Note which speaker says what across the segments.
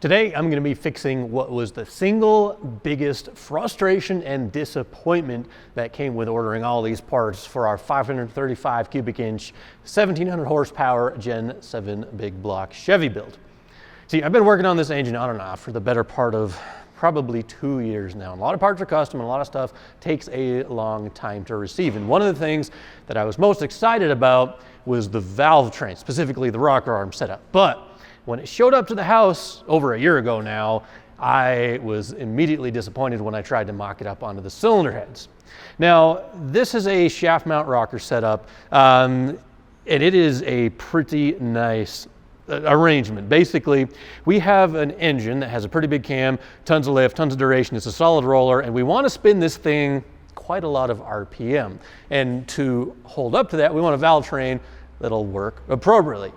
Speaker 1: Today, I'm going to be fixing what was the single biggest frustration and disappointment that came with ordering all these parts for our 535 cubic inch, 1700 horsepower Gen 7 big block Chevy build. See, I've been working on this engine on and off for the better part of probably 2 years now. A lot of parts are custom and a lot of stuff takes a long time to receive. And one of the things that I was most excited about was the valve train, specifically the rocker arm setup. But when it showed up to the house over a year ago now, I was immediately disappointed when I tried to mock it up onto the cylinder heads. Now, this is a shaft mount rocker setup, and it is a pretty nice arrangement. Basically, we have an engine that has a pretty big cam, tons of lift, tons of duration. It's a solid roller, and we want to spin this thing quite a lot of RPM. And to hold up to that, we want a valve train that'll work appropriately.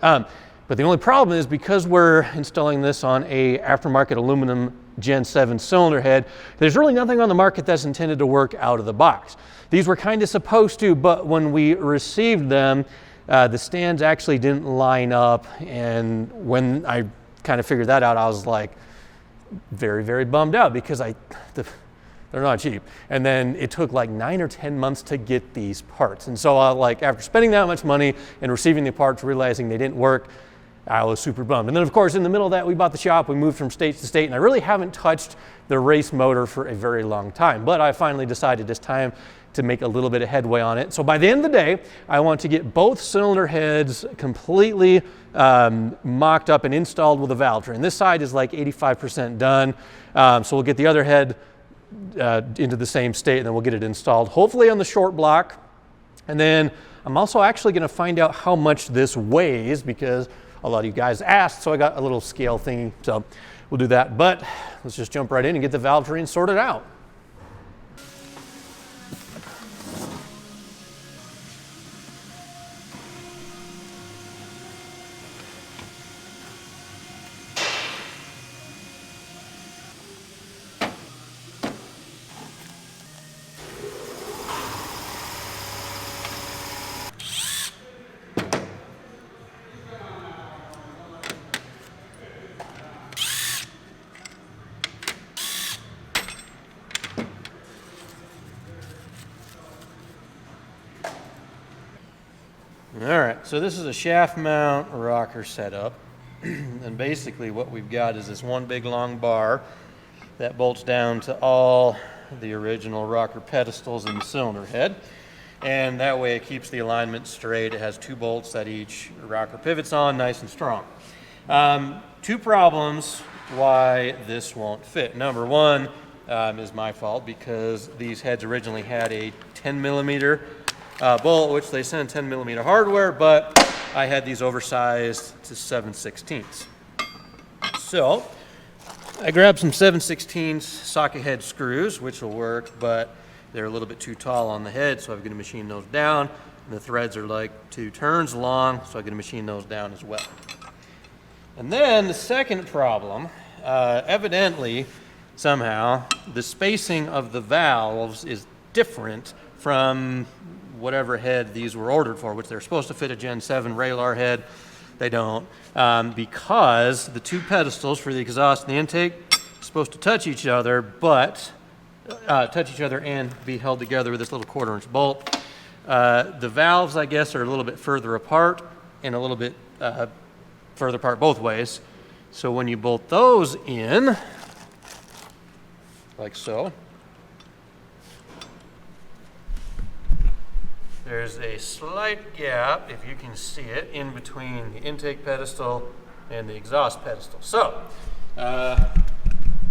Speaker 1: But the only problem is because we're installing this on a aftermarket aluminum Gen 7 cylinder head, there's really nothing on the market that's intended to work out of the box. These were kind of supposed to, but when we received them, the stands actually didn't line up. And when I kind of figured that out, I was like very, very bummed out because they're not cheap. And then it took like 9 or 10 months to get these parts. And so after spending that much money and receiving the parts, realizing they didn't work, I was super bummed. And then of course, in the middle of that, we bought the shop, we moved from state to state, and I really haven't touched the race motor for a very long time. But I finally decided it's time to make a little bit of headway on it. So by the end of the day, I want to get both cylinder heads completely mocked up and installed with a valve train. This side is like 85% done. So we'll get the other head into the same state, and then we'll get it installed, hopefully on the short block. And then I'm also actually gonna find out how much this weighs because a lot of you guys asked, so I got a little scale thingy, so we'll do that. But let's just jump right in and get the valve train sorted out. All right, so this is a shaft mount rocker setup. And basically what we've got is this one big long bar that bolts down to all the original rocker pedestals in the cylinder head. And that way it keeps the alignment straight. It has 2 bolts that each rocker pivots on, nice and strong. 2 problems why this won't fit. Number one is my fault because these heads originally had a 10 millimeter bolt, which they sent 10 millimeter hardware, but I had these oversized to 7/16. So I grabbed some 7/16 socket head screws, which will work, but they're a little bit too tall on the head, so I'm going to machine those down. And the threads are like 2 turns long, so I'm going to machine those down as well. And then the second problem, evidently, somehow, the spacing of the valves is different from whatever head these were ordered for, which they're supposed to fit a Gen 7 Railar head. They don't, because the 2 pedestals for the exhaust and the intake are supposed to touch each other, but and be held together with this little 1/4-inch bolt. The valves, I guess, are a little bit further apart and a little bit further apart both ways. So when you bolt those in, like so, there's a slight gap, if you can see it, in between the intake pedestal and the exhaust pedestal. So,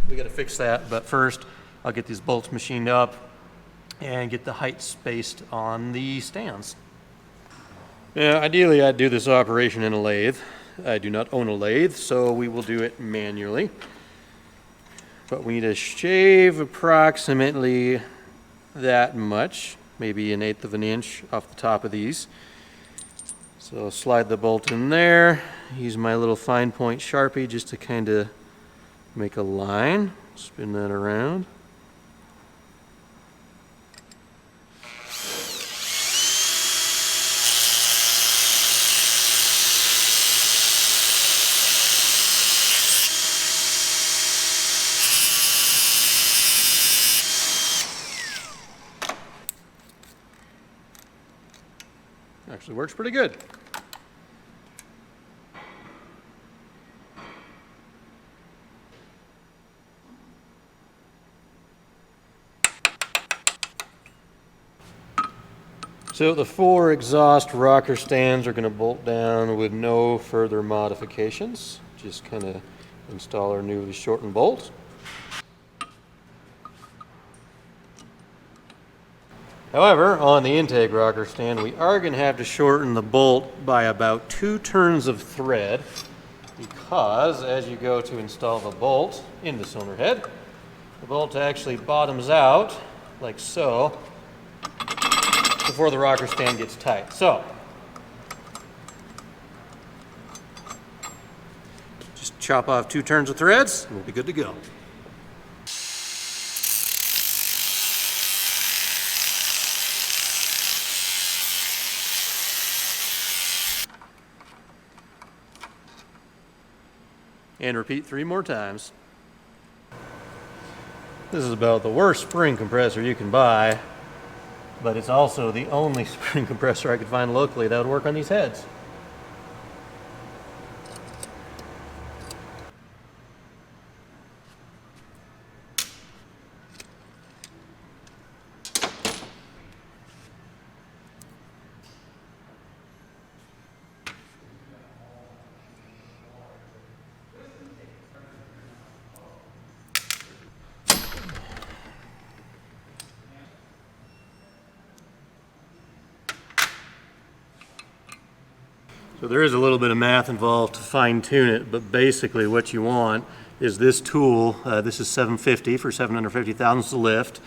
Speaker 1: we gotta fix that, but first I'll get these bolts machined up and get the height spaced on the stands. Yeah, ideally I'd do this operation in a lathe. I do not own a lathe, so we will do it manually. But we need to shave approximately that much, maybe 1/8 of an inch off the top of these. So I'll slide the bolt in there, use my little fine point Sharpie just to kind of make a line, spin that around. Actually works pretty good. So the 4 exhaust rocker stands are going to bolt down with no further modifications. Just kind of install our newly shortened bolt. However, on the intake rocker stand, we are going to have to shorten the bolt by about 2 turns of thread, because as you go to install the bolt in the cylinder head, the bolt actually bottoms out like so before the rocker stand gets tight. So just chop off 2 turns of threads and we'll be good to go. And repeat 3 more times. This is about the worst spring compressor you can buy, but it's also the only spring compressor I could find locally that would work on these heads. So there is a little bit of math involved to fine tune it, but basically what you want is this tool. This is 750 for 750 thousandths of lift.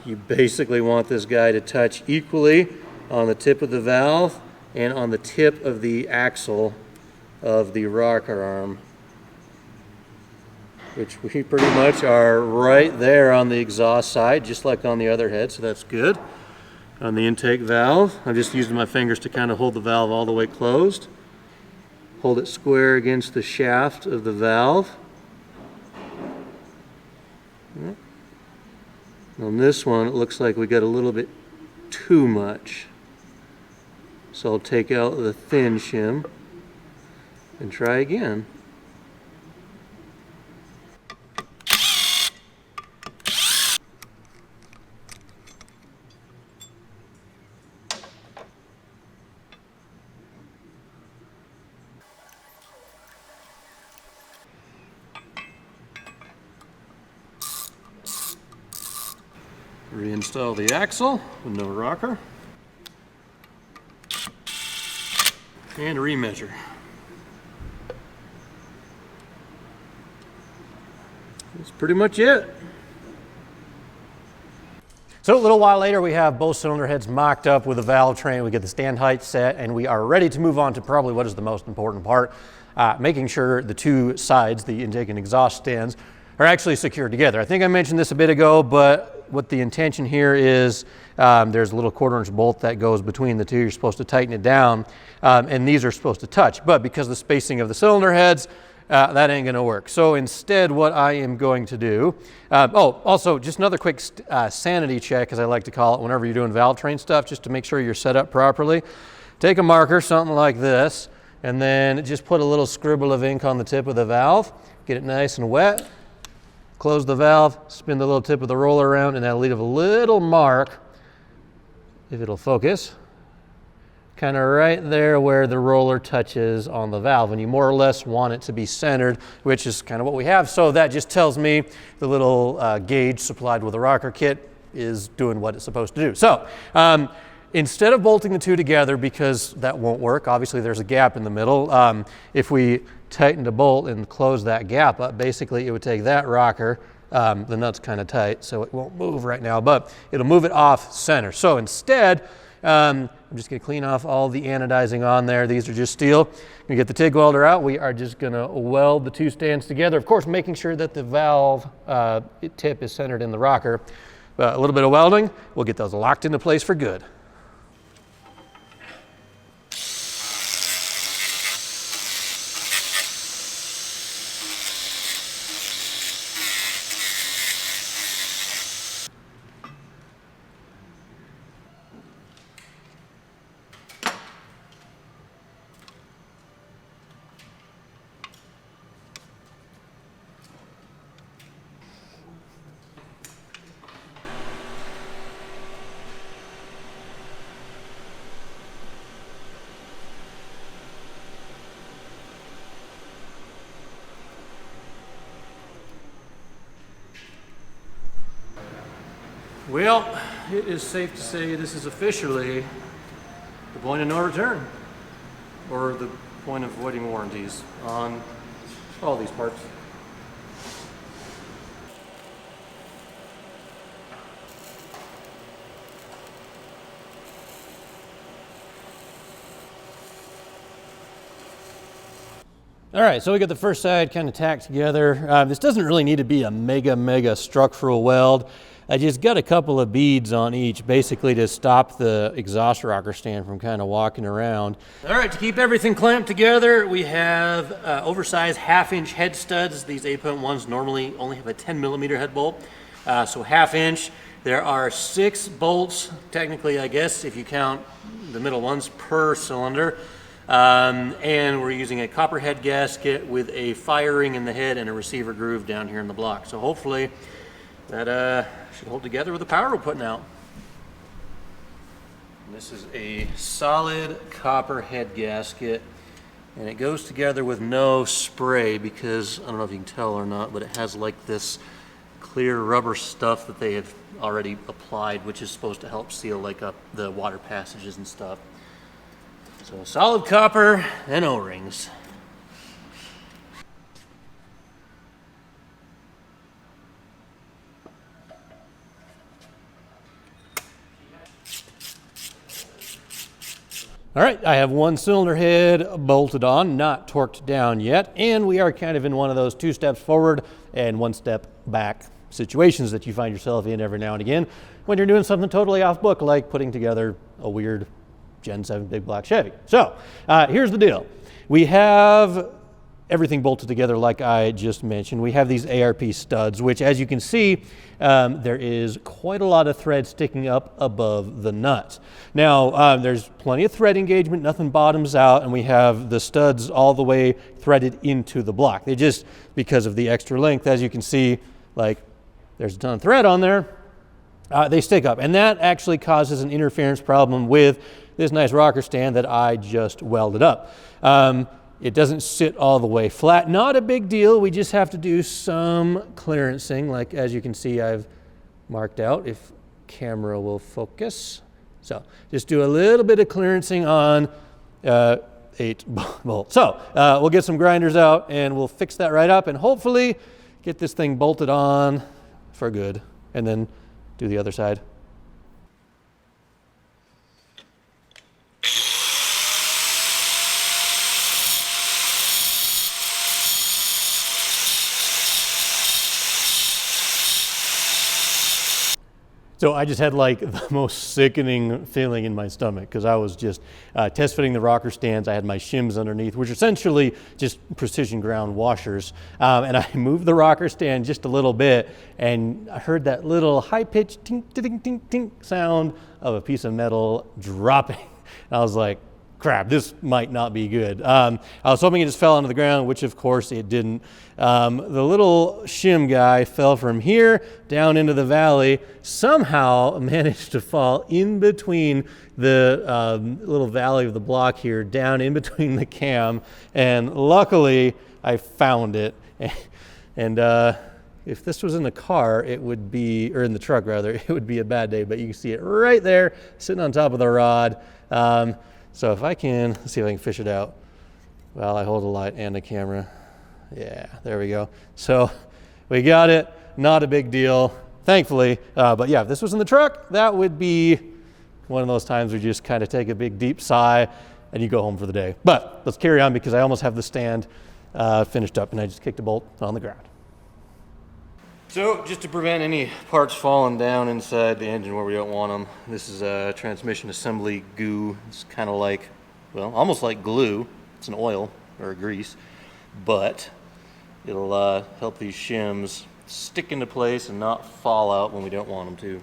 Speaker 1: You basically want this guy to touch equally on the tip of the valve and on the tip of the axle of the rocker arm, which we pretty much are right there on the exhaust side, just like on the other head, so that's good. On the intake valve, I'm just using my fingers to kind of hold the valve all the way closed. Hold it square against the shaft of the valve. On this one, it looks like we got a little bit too much. So I'll take out the thin shim and try again. Reinstall the axle with no rocker. And remeasure. That's pretty much it. So a little while later, we have both cylinder heads mocked up with a valve train. We get the stand height set, and we are ready to move on to probably what is the most important part, making sure the 2 sides, the intake and exhaust stands, are actually secured together. I think I mentioned this a bit ago, but what the intention here is, there's a little 1/4 inch bolt that goes between the 2. You're supposed to tighten it down, and these are supposed to touch. But because of the spacing of the cylinder heads, that ain't gonna work. So instead, what I am going to do, also just another quick sanity check, as I like to call it, whenever you're doing valve train stuff, just to make sure you're set up properly. Take a marker, something like this, and then just put a little scribble of ink on the tip of the valve, get it nice and wet. Close the valve, spin the little tip of the roller around, and that'll leave a little mark, if it'll focus, kind of right there where the roller touches on the valve. And you more or less want it to be centered, which is kind of what we have. So that just tells me the little gauge supplied with the rocker kit is doing what it's supposed to do. So instead of bolting the 2 together, because that won't work, obviously there's a gap in the middle, if we tighten the bolt and close that gap up, basically it would take that rocker, the nut's kind of tight so it won't move right now, but it'll move it off center. So instead, I'm just going to clean off all the anodizing on there. These are just steel. I'm going to get the TIG welder out. We are just going to weld the 2 stands together, of course making sure that the valve tip is centered in the rocker. A little bit of welding, we'll get those locked into place for good. Well, it is safe to say this is officially the point of no return, or the point of voiding warranties on all these parts. All right, so we got the first side kind of tacked together. This doesn't really need to be a mega structural weld. I just got a couple of beads on each, basically to stop the exhaust rocker stand from kind of walking around. All right, to keep everything clamped together, we have oversized 1/2-inch head studs. These 8.1s normally only have a 10mm head bolt, so 1/2 inch. There are 6 bolts, technically, I guess, if you count the middle ones, per cylinder. And we're using a copper head gasket with a fire ring in the head and a receiver groove down here in the block. So hopefully that should hold together with the power we're putting out. And this is a solid copper head gasket, and it goes together with no spray because, I don't know if you can tell or not, but it has like this clear rubber stuff that they have already applied, which is supposed to help seal like up the water passages and stuff. So solid copper and O-rings. All right, I have one cylinder head bolted on, not torqued down yet, and we are kind of in one of those 2 steps forward and 1 step back situations that you find yourself in every now and again when you're doing something totally off book, like putting together a weird Gen 7 big black Chevy. So here's the deal. We have everything bolted together like I just mentioned. We have these ARP studs, which, as you can see, there is quite a lot of thread sticking up above the nuts. Now, there's plenty of thread engagement, nothing bottoms out, and we have the studs all the way threaded into the block. They just, because of the extra length, as you can see, like there's a ton of thread on there, they stick up. And that actually causes an interference problem with this nice rocker stand that I just welded up. It doesn't sit all the way flat. Not a big deal. We just have to do some clearancing, like as you can see I've marked out, if camera will focus. So just do a little bit of clearancing on 8 bolts. So we'll get some grinders out and we'll fix that right up and hopefully get this thing bolted on for good, and then do the other side. So I just had like the most sickening feeling in my stomach because I was just test fitting the rocker stands. I had my shims underneath, which are essentially just precision ground washers. And I moved the rocker stand just a little bit and I heard that little high-pitched tink, tink, tink, tink sound of a piece of metal dropping. And I was like, crap, this might not be good. I was hoping it just fell onto the ground, which of course it didn't. The little shim guy fell from here down into the valley, somehow managed to fall in between the little valley of the block here, down in between the cam, and luckily I found it. And if this was in the car, it would be, or in the truck rather, it would be a bad day, but you can see it right there, sitting on top of the rod. So if I can, let's see if I can fish it out. Well, I hold a light and a camera. Yeah, there we go. So we got it, not a big deal, thankfully. But yeah, if this was in the truck, that would be one of those times where you just kind of take a big deep sigh and you go home for the day. But let's carry on because I almost have the stand finished up and I just kicked a bolt on the ground. So just to prevent any parts falling down inside the engine where we don't want them, this is a transmission assembly goo. It's kind of like, well, almost like glue. It's an oil or a grease, but it'll help these shims stick into place and not fall out when we don't want them to.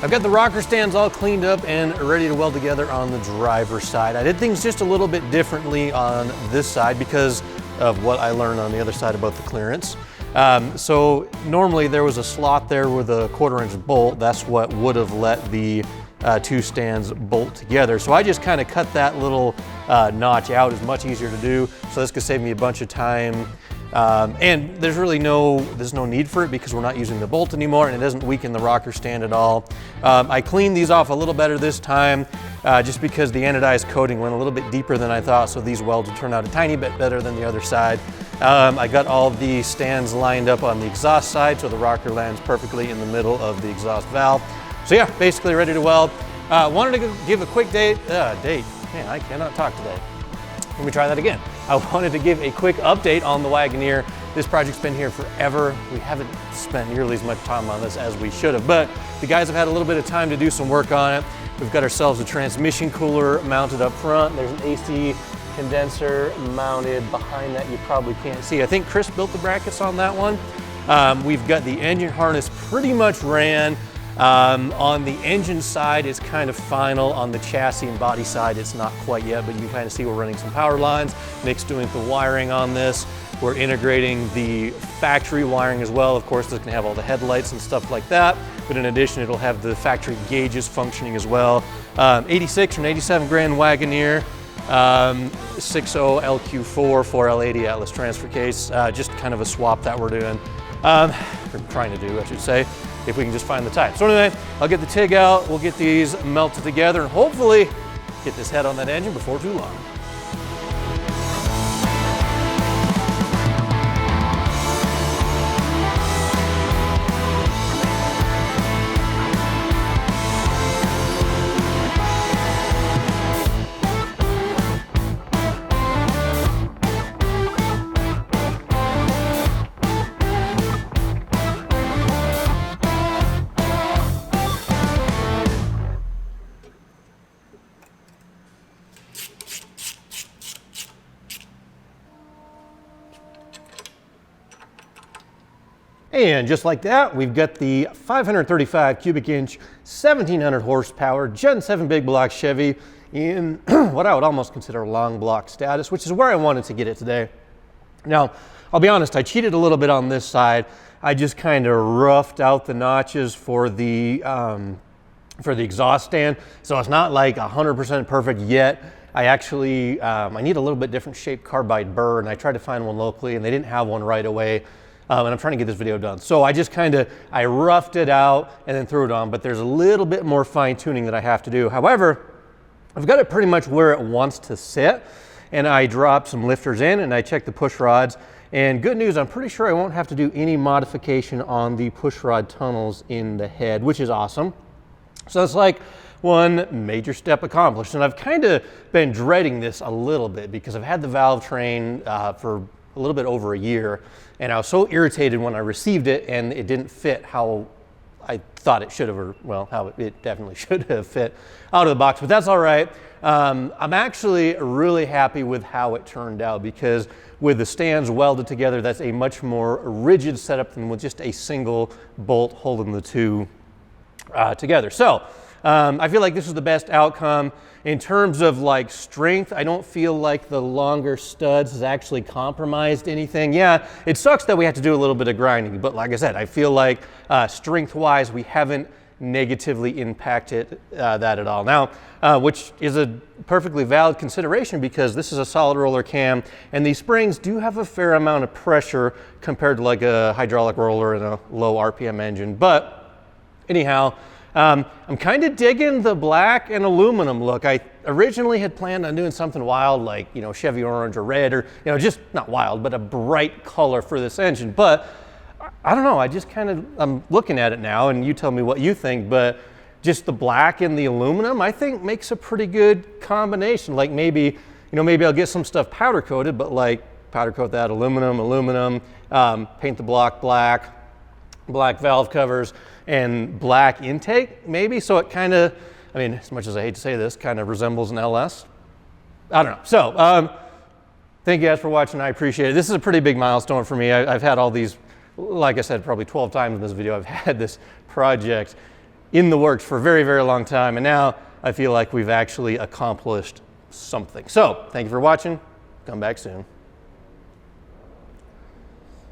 Speaker 1: I've got the rocker stands all cleaned up and ready to weld together on the driver's side. I did things just a little bit differently on this side because of what I learned on the other side about the clearance. So normally there was a slot there with a 1/4" bolt. That's what would have let the two stands bolt together. So I just kind of cut that little notch out. It's much easier to do. So this could save me a bunch of time. And there's no need for it because we're not using the bolt anymore, and it doesn't weaken the rocker stand at all. I cleaned these off a little better this time just because the anodized coating went a little bit deeper than I thought, so these welds would turn out a tiny bit better than the other side. I got all the stands lined up on the exhaust side so the rocker lands perfectly in the middle of the exhaust valve. So yeah, basically ready to weld. Wanted to give a quick date. Man, I cannot talk today. Let me try that again. I wanted to give a quick update on the Wagoneer. This project's been here forever. We haven't spent nearly as much time on this as we should have, but the guys have had a little bit of time to do some work on it. We've got ourselves a transmission cooler mounted up front. There's an AC condenser mounted behind that you probably can't see. I think Chris built the brackets on that one. We've got the engine harness pretty much ran. On the engine side, it's kind of final. On the chassis and body side, it's not quite yet, but you can kind of see we're running some power lines. Nick's doing the wiring on this. We're integrating the factory wiring as well. Of course, this can have all the headlights and stuff like that, but in addition, it'll have the factory gauges functioning as well. 86 or 87 grand Wagoneer, 60 LQ4, 4L80 Atlas transfer case, just kind of a swap that we're doing, or trying to do, I should say, if we can just find the time. So anyway, I'll get the TIG out, we'll get these melted together, and hopefully get this head on that engine before too long. And just like that, we've got the 535 cubic inch, 1700 horsepower, Gen 7 big block Chevy in what I would almost consider long block status, which is where I wanted to get it today. Now, I'll be honest, I cheated a little bit on this side. I just kind of roughed out the notches for the exhaust stand. So it's not like 100% perfect yet. I actually, I need a little bit different shaped carbide burr, and I tried to find one locally and they didn't have one right away. And I'm trying to get this video done. So I just I roughed it out and then threw it on, but there's a little bit more fine tuning that I have to do. However, I've got it pretty much where it wants to sit, and I dropped some lifters in and I checked the push rods, and good news, I'm pretty sure I won't have to do any modification on the push rod tunnels in the head, which is awesome. So it's like one major step accomplished, and I've kind of been dreading this a little bit because I've had the valve train for a little bit over a year, and I was so irritated when I received it and it didn't fit how I thought it should have, or well, how it definitely should have fit out of the box, but that's all right. I'm actually really happy with how it turned out because with the stands welded together, that's a much more rigid setup than with just a single bolt holding the two together. So I feel like this is the best outcome. In terms of like strength, I don't feel like the longer studs has actually compromised anything. Yeah, it sucks that we have to do a little bit of grinding, but like I said, I feel like strength-wise, we haven't negatively impacted that at all. Now, which is a perfectly valid consideration because this is a solid roller cam, and these springs do have a fair amount of pressure compared to like a hydraulic roller and a low RPM engine. But anyhow, I'm kind of digging the black and aluminum look. I originally had planned on doing something wild like, you know, Chevy orange or red, or, you know, just not wild, but a bright color for this engine. But I don't know, I just I'm looking at it now, and you tell me what you think, but just the black and the aluminum, I think makes a pretty good combination. Like maybe, you know, maybe I'll get some stuff powder coated, but like powder coat that aluminum, paint the block black valve covers, and black intake maybe, so it kind of, I mean, as much as I hate to say this, kind of resembles an LS. I don't know. So thank you guys for watching. I appreciate it. This is a pretty big milestone for me. I've had all these, like I said, probably 12 times in this video, I've had this project in the works for a very, very long time. And now I feel like we've actually accomplished something. So thank you for watching. Come back soon.